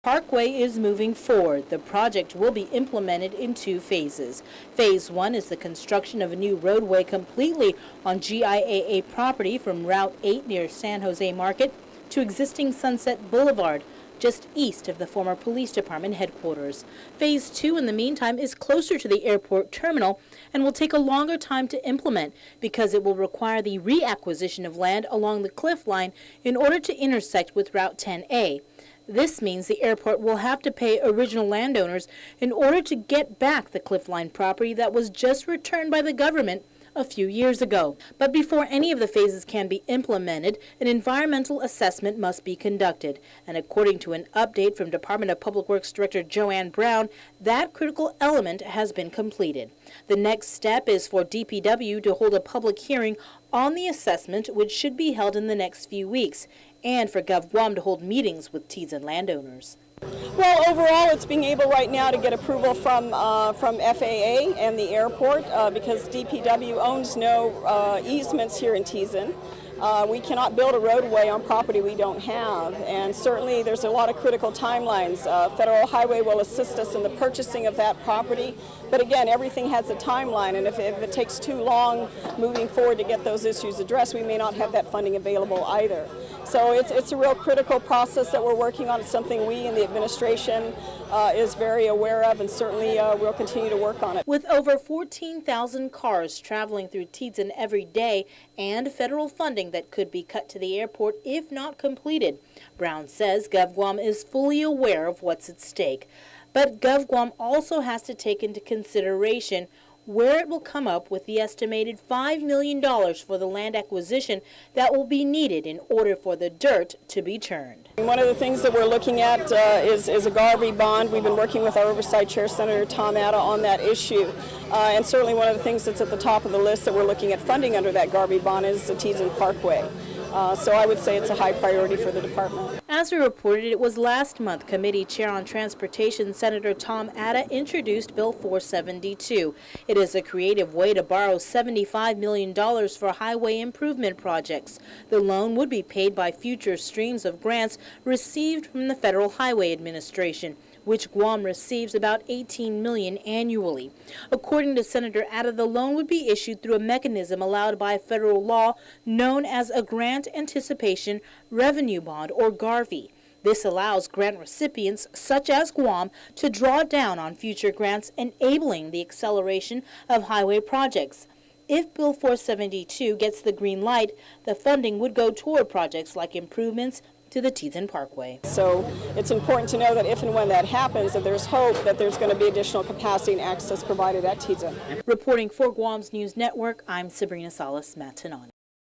Parkway is moving forward. The project will be implemented in 2 phases. Phase 1 is the construction of a new roadway completely on GIAA property from Route 8 near San Jose Market to existing Sunset Boulevard, just east of the former police department headquarters. Phase 2, in the meantime, is closer to the airport terminal and will take a longer time to implement because it will require the reacquisition of land along the cliff line in order to intersect with Route 10A. This means the airport will have to pay original landowners in order to get back the cliffline property that was just returned by the government a few years ago. But before any of the phases can be implemented, an environmental assessment must be conducted. And according to an update from Department of Public Works Director Joanne Brown, that critical element has been completed. The next step is for DPW to hold a public hearing on the assessment, which should be held in the next few weeks, and for GovGuam to hold meetings with Tiyan landowners. Well, overall, it's being able right now to get approval from FAA and the airport because DPW owns no easements here in Tiyan. We cannot build a roadway on property we don't have, and certainly there's a lot of critical timelines. Federal Highway will assist us in the purchasing of that property, but again, everything has a timeline, and if it takes too long moving forward to get those issues addressed, we may not have that funding available either. So it's a real critical process that we're working on. It's something we in the administration is very aware of, and certainly we'll continue to work on it. With over 14,000 cars traveling through Tiyan every day and federal funding that could be cut to the airport if not completed, Brown says GovGuam is fully aware of what's at stake. But GovGuam also has to take into consideration where it will come up with the estimated $5 million for the land acquisition that will be needed in order for the dirt to be turned. One of the things that we're looking at is a Garvey bond. We've been working with our Oversight Chair, Senator Tom Atta, on that issue. And certainly one of the things that's at the top of the list that we're looking at funding under that Garvey bond is the Tiyan Parkway. So I would say it's a high priority for the department. As we reported, it was last month Committee Chair on Transportation Senator Tom Atta introduced Bill 472. It is a creative way to borrow $75 million for highway improvement projects. The loan would be paid by future streams of grants received from the Federal Highway Administration, which Guam receives about $18 million annually. According to Senator Atta, the loan would be issued through a mechanism allowed by federal law known as a Grant Anticipation Revenue Bond, or GARVI. This allows grant recipients, such as Guam, to draw down on future grants, enabling the acceleration of highway projects. If Bill 472 gets the green light, the funding would go toward projects like improvements to the Tiyan Parkway. So it's important to know that if and when that happens, that there's hope that there's going to be additional capacity and access provided at Tiyan. Reporting for Guam's News Network, I'm Sabrina Salas Matanon.